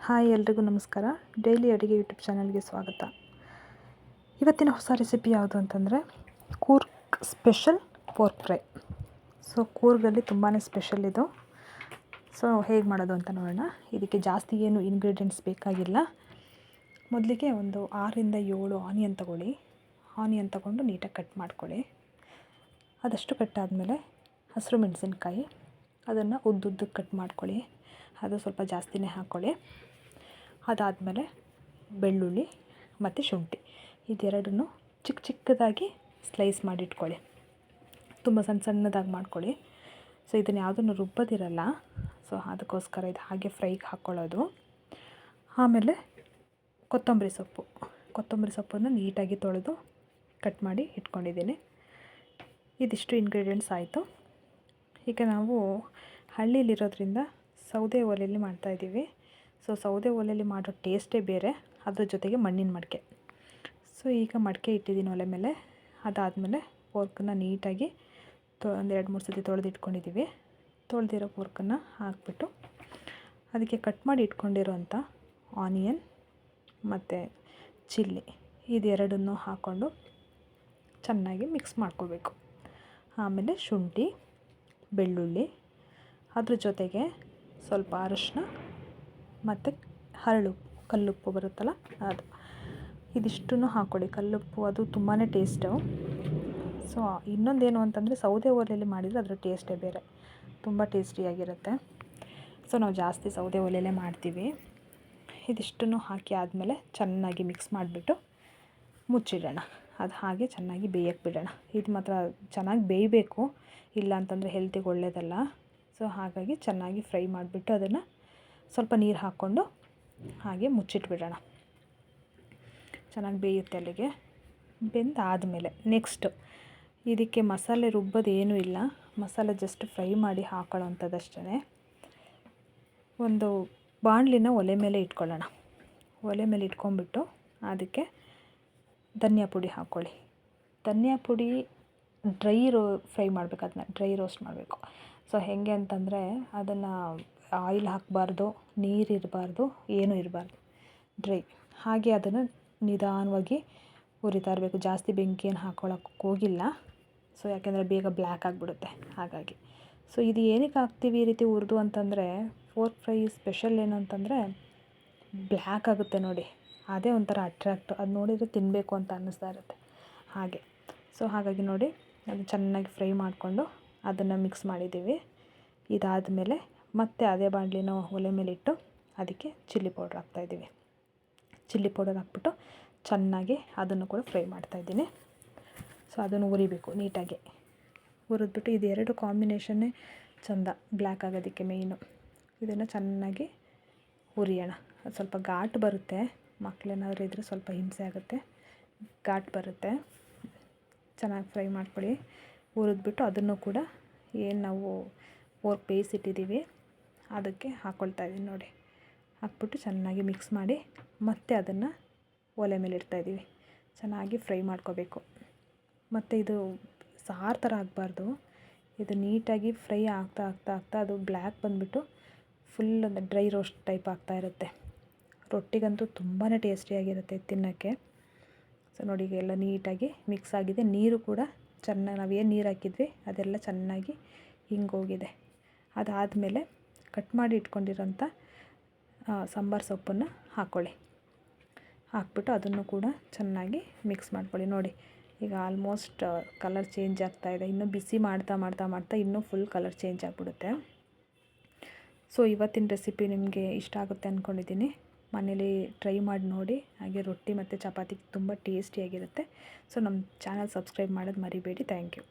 Hi ಎಲ್ರಿಗೂ ನಮಸ್ಕಾರ. Daily ಅಡುಗೆ ಯೂಟ್ಯೂಬ್ ಚಾನಲ್ಗೆ ಸ್ವಾಗತ. ಇವತ್ತಿನ ಹೊಸ ರೆಸಿಪಿ ಯಾವುದು ಅಂತಂದರೆ Coorg special pork fry. So ಕೂರ್ಗಲ್ಲಿ ತುಂಬಾ ಸ್ಪೆಷಲ್ ಇದು. ಸೊ ಹೇಗೆ ಮಾಡೋದು ಅಂತ ನೋಡೋಣ. ಇದಕ್ಕೆ ಜಾಸ್ತಿ ಏನು ಇಂಗ್ರೀಡಿಯೆಂಟ್ಸ್ ಬೇಕಾಗಿಲ್ಲ. ಮೊದಲಿಗೆ ಒಂದು 6ರಿಂದ 7 ಆನಿಯನ್ ತೊಗೊಳ್ಳಿ. ಆನಿಯನ್ ತೊಗೊಂಡು ನೀಟಾಗಿ ಕಟ್ ಮಾಡ್ಕೊಳ್ಳಿ. ಅದಷ್ಟು ಕಟ್ಟಾದಮೇಲೆ ಹಸಿರು ಮೆಣಸಿನ್ಕಾಯಿ ಅದನ್ನು ಉದ್ದುದ್ದಕ್ಕೆ ಕಟ್ ಮಾಡ್ಕೊಳ್ಳಿ. ಅದು ಸ್ವಲ್ಪ ಜಾಸ್ತಿನೇ ಹಾಕ್ಕೊಳ್ಳಿ. ಅದಾದಮೇಲೆ ಬೆಳ್ಳುಳ್ಳಿ ಮತ್ತು ಶುಂಠಿ ಇದೆರಡನ್ನು ಚಿಕ್ಕ ಚಿಕ್ಕದಾಗಿ ಸ್ಲೈಸ್ ಮಾಡಿಟ್ಕೊಳ್ಳಿ. ತುಂಬ ಸಣ್ಣದಾಗಿ ಮಾಡ್ಕೊಳ್ಳಿ. ಸೊ ಇದನ್ನು ಯಾವುದನ್ನು ರುಬ್ಬೋದಿರಲ್ಲ. ಸೊ ಅದಕ್ಕೋಸ್ಕರ ಇದು ಹಾಗೆ ಫ್ರೈಗೆ ಹಾಕ್ಕೊಳ್ಳೋದು. ಆಮೇಲೆ ಕೊತ್ತಂಬರಿ ಸೊಪ್ಪನ್ನು ನೀಟಾಗಿ ತೊಳೆದು ಕಟ್ ಮಾಡಿ ಇಟ್ಕೊಂಡಿದ್ದೀನಿ. ಇದಿಷ್ಟು ಇಂಗ್ರೀಡಿಯೆಂಟ್ಸ್ ಆಯಿತು. ಈಗ ನಾವು ಹಳ್ಳಿಲಿರೋದ್ರಿಂದ ಸೌದೆ ಒಲೆಯಲ್ಲಿ ಮಾಡ್ತಾಯಿದ್ದೀವಿ. ಸೊ ಸೌದೆ ಒಲೆಯಲ್ಲಿ ಮಾಡೋ ಟೇಸ್ಟೇ ಬೇರೆ, ಅದ್ರ ಜೊತೆಗೆ ಮಣ್ಣಿನ ಮಡಿಕೆ. ಸೊ ಈಗ ಮಡಿಕೆ ಇಟ್ಟಿದ್ದೀನಿ ಒಲೆ ಮೇಲೆ. ಅದಾದಮೇಲೆ ಪೋರ್ಕನ್ನು ನೀಟಾಗಿ ಒಂದು 2-3 ಸತಿ ತೊಳೆದಿಟ್ಕೊಂಡಿದ್ದೀವಿ. ತೊಳೆದಿರೋ ಪೋರ್ಕನ್ನು ಹಾಕ್ಬಿಟ್ಟು ಅದಕ್ಕೆ ಕಟ್ ಮಾಡಿ ಇಟ್ಕೊಂಡಿರೋಂಥ ಆನಿಯನ್ ಮತ್ತು ಚಿಲ್ಲಿ ಇದೆರಡನ್ನೂ ಹಾಕ್ಕೊಂಡು ಚೆನ್ನಾಗಿ ಮಿಕ್ಸ್ ಮಾಡ್ಕೋಬೇಕು. ಆಮೇಲೆ ಶುಂಠಿ, ಬೆಳ್ಳುಳ್ಳಿ, ಅದ್ರ ಜೊತೆಗೆ ಸ್ವಲ್ಪ ಅರಿಶಿನ ಮತ್ತು ಕಲ್ಲುಪ್ಪು ಬರುತ್ತಲ್ಲ ಅದು, ಇದಿಷ್ಟನ್ನು ಹಾಕ್ಕೊಳ್ಳಿ. ಕಲ್ಲುಪ್ಪು ಅದು ತುಂಬಾ ಟೇಸ್ಟು. ಸೊ ಇನ್ನೊಂದೇನು ಅಂತಂದರೆ ಸೌದೆ ಒಲೆಯಲ್ಲಿ ಮಾಡಿದರೆ ಅದರ ಟೇಸ್ಟೇ ಬೇರೆ, ತುಂಬ ಟೇಸ್ಟಿಯಾಗಿರುತ್ತೆ. ಸೊ ನಾವು ಜಾಸ್ತಿ ಸೌದೆ ಒಲೆಯಲ್ಲೇ ಮಾಡ್ತೀವಿ. ಇದಿಷ್ಟನ್ನು ಹಾಕಿ ಆದಮೇಲೆ ಚೆನ್ನಾಗಿ ಮಿಕ್ಸ್ ಮಾಡಿಬಿಟ್ಟು ಮುಚ್ಚಿಡೋಣ. ಅದು ಹಾಗೆ ಚೆನ್ನಾಗಿ ಬೇಯಕ್ಕೆ ಬಿಡೋಣ. ಇದು ಮಾತ್ರ ಚೆನ್ನಾಗಿ ಬೇಯಬೇಕು, ಇಲ್ಲ ಅಂತಂದರೆ ಹೆಲ್ತಿಗೆ ಒಳ್ಳೆಯದಲ್ಲ. ಸೊ ಹಾಗಾಗಿ ಚೆನ್ನಾಗಿ ಫ್ರೈ ಮಾಡಿಬಿಟ್ಟು ಅದನ್ನು ಸ್ವಲ್ಪ ನೀರು ಹಾಕ್ಕೊಂಡು ಹಾಗೆ ಮುಚ್ಚಿಟ್ಬಿಡೋಣ. ಚೆನ್ನಾಗಿ ಬೇಯುತ್ತೆ ಅಲ್ಲಿಗೆ. ಬೆಂದಾದಮೇಲೆ ನೆಕ್ಸ್ಟು ಇದಕ್ಕೆ ಮಸಾಲೆ ರುಬ್ಬೋದು ಏನೂ ಇಲ್ಲ. ಮಸಾಲೆ ಜಸ್ಟ್ ಫ್ರೈ ಮಾಡಿ ಹಾಕೊಳ್ಳೋವಂಥದ್ದಷ್ಟೇ. ಒಂದು ಬಾಣಲಿನ ಒಲೆ ಮೇಲೆ ಇಟ್ಕೊಳ್ಳೋಣ. ಒಲೆ ಮೇಲೆ ಇಟ್ಕೊಂಡ್ಬಿಟ್ಟು ಅದಕ್ಕೆ ಧನಿಯಾ ಪುಡಿ ಹಾಕ್ಕೊಳ್ಳಿ. ಧನಿಯಾ ಪುಡಿ ಫ್ರೈ ಮಾಡಬೇಕು, ಅದನ್ನ ಡ್ರೈ ರೋಸ್ಟ್ ಮಾಡಬೇಕು. ಸೊ ಹೇಗೆ ಅಂತಂದರೆ ಅದನ್ನು ಆಯಿಲ್ ಹಾಕಬಾರ್ದು, ನೀರಿರಬಾರ್ದು, ಏನೂ ಇರಬಾರ್ದು, ಡ್ರೈ. ಹಾಗೆ ಅದನ್ನು ನಿಧಾನವಾಗಿ ಹುರಿತಾ ಇರಬೇಕು. ಜಾಸ್ತಿ ಬೆಂಕಿ ಏನು ಹಾಕ್ಕೊಳ್ಳೋಕ್ಕೆ ಹೋಗಿಲ್ಲ. ಸೊ ಯಾಕೆಂದರೆ ಬೇಗ ಬ್ಲ್ಯಾಕ್ ಆಗಿಬಿಡುತ್ತೆ ಹಾಗಾಗಿ. ಸೊ ಇದು ಏನಕ್ಕೆ ಹಾಕ್ತೀವಿ ಈ ರೀತಿ ಹುರಿದು ಅಂತಂದರೆ ಪೋರ್ಕ್ ಫ್ರೈ ಸ್ಪೆಷಲ್ ಏನು ಅಂತಂದರೆ ಬ್ಲ್ಯಾಕ್ ಆಗುತ್ತೆ ನೋಡಿ, ಅದೇ ಒಂಥರ ಅಟ್ರ್ಯಾಕ್ಟು. ಅದು ನೋಡಿದರೆ ತಿನ್ನಬೇಕು ಅಂತ ಅನ್ನಿಸ್ತಾ ಇರುತ್ತೆ ಹಾಗೆ. ಸೊ ಹಾಗಾಗಿ ನೋಡಿ, ಅದು ಚೆನ್ನಾಗಿ ಫ್ರೈ ಮಾಡಿಕೊಂಡು ಅದನ್ನು ಮಿಕ್ಸ್ ಮಾಡಿದ್ದೀವಿ. ಇದಾದಮೇಲೆ ಮತ್ತೆ ಅದೇ ಬಾಣಲಿನ ಒಲೆ ಮೇಲೆ ಇಟ್ಟು ಅದಕ್ಕೆ ಚಿಲ್ಲಿ ಪೌಡ್ರ್ ಹಾಕ್ತಾಯಿದ್ದೀವಿ. ಚಿಲ್ಲಿ ಪೌಡರ್ ಹಾಕ್ಬಿಟ್ಟು ಚೆನ್ನಾಗಿ ಅದನ್ನು ಕೂಡ ಫ್ರೈ ಮಾಡ್ತಾಯಿದ್ದೀನಿ. ಸೊ ಅದನ್ನು ಹುರಿಬೇಕು ನೀಟಾಗಿ. ಹುರಿದ್ಬಿಟ್ಟು ಇದೆರಡು ಕಾಂಬಿನೇಷನ್ನೇ ಚೆಂದ ಬ್ಲ್ಯಾಕ್ ಆಗೋದಕ್ಕೆ ಮೇಯ್ನು. ಇದನ್ನು ಚೆನ್ನಾಗಿ ಹುರಿಯೋಣ. ಅದು ಸ್ವಲ್ಪ ಘಾಟ್ ಬರುತ್ತೆ, ಮಕ್ಕಳೇನಾದರೂ ಇದ್ದರೆ ಸ್ವಲ್ಪ ಹಿಂಸೆ ಆಗುತ್ತೆ, ಘಾಟ್ ಬರುತ್ತೆ. ಚೆನ್ನಾಗಿ ಫ್ರೈ ಮಾಡ್ಕೊಳ್ಳಿ. ಹುರಿದ್ಬಿಟ್ಟು ಅದನ್ನು ಕೂಡ ಏನು ನಾವು ಪೋರ್ಕ್ ಬೇಯಿಸಿಟ್ಟಿದ್ದೀವಿ ಅದಕ್ಕೆ ಹಾಕ್ಕೊಳ್ತಾ ಇದ್ದೀನಿ ನೋಡಿ. ಹಾಕ್ಬಿಟ್ಟು ಚೆನ್ನಾಗಿ ಮಿಕ್ಸ್ ಮಾಡಿ ಮತ್ತೆ ಅದನ್ನು ಒಲೆ ಮೇಲೆ ಇಡ್ತಾಯಿದ್ದೀವಿ. ಚೆನ್ನಾಗಿ ಫ್ರೈ ಮಾಡ್ಕೋಬೇಕು. ಮತ್ತು ಇದು ಸಾರು ಥರ ಆಗಬಾರ್ದು, ಇದು ನೀಟಾಗಿ ಫ್ರೈ ಆಗ್ತಾ ಆಗ್ತಾ ಆಗ್ತಾ ಅದು ಬ್ಲ್ಯಾಕ್ ಬಂದುಬಿಟ್ಟು ಫುಲ್ ಡ್ರೈ ರೋಸ್ಟ್ ಟೈಪ್ ಆಗ್ತಾ ಇರುತ್ತೆ. ರೊಟ್ಟಿಗಂತೂ ತುಂಬಾ ಟೇಸ್ಟಿಯಾಗಿರುತ್ತೆ ತಿನ್ನೋಕ್ಕೆ. ಸೊ ನೋಡಿ, ಈಗ ಎಲ್ಲ ನೀಟಾಗಿ ಮಿಕ್ಸ್ ಆಗಿದೆ. ನೀರು ಕೂಡ ಚೆನ್ನಾಗಿ, ನಾವೇನು ನೀರು ಹಾಕಿದ್ವಿ ಅದೆಲ್ಲ ಚೆನ್ನಾಗಿ ಹಿಂಗೋಗಿದೆ. ಅದಾದಮೇಲೆ ಕಟ್ ಮಾಡಿ ಇಟ್ಕೊಂಡಿರೋಂಥ ಸಾಂಬಾರು ಸೊಪ್ಪನ್ನು ಹಾಕ್ಕೊಳ್ಳಿ. ಹಾಕ್ಬಿಟ್ಟು ಅದನ್ನು ಕೂಡ ಚೆನ್ನಾಗಿ ಮಿಕ್ಸ್ ಮಾಡ್ಕೊಳ್ಳಿ. ನೋಡಿ, ಈಗ ಆಲ್ಮೋಸ್ಟ್ ಕಲರ್ ಚೇಂಜ್ ಆಗ್ತಾಯಿದೆ. ಇನ್ನೂ ಬಿಸಿ ಮಾಡ್ತಾ ಮಾಡ್ತಾ ಮಾಡ್ತಾ ಇನ್ನೂ ಫುಲ್ ಕಲರ್ ಚೇಂಜ್ ಆಗಿಬಿಡುತ್ತೆ. ಸೊ ಇವತ್ತಿನ ರೆಸಿಪಿ ನಿಮಗೆ ಇಷ್ಟ ಆಗುತ್ತೆ ಅಂದ್ಕೊಂಡಿದ್ದೀನಿ. ಮನೇಲಿ ಟ್ರೈ ಮಾಡಿ ನೋಡಿ. ಹಾಗೆ ರೊಟ್ಟಿ ಮತ್ತು ಚಪಾತಿಗೆ ತುಂಬ ಟೇಸ್ಟಿಯಾಗಿರುತ್ತೆ. ಸೊ ನಮ್ಮ ಚಾನಲ್ ಸಬ್ಸ್ಕ್ರೈಬ್ ಮಾಡೋದು ಮರಿಬೇಡಿ. Thank you.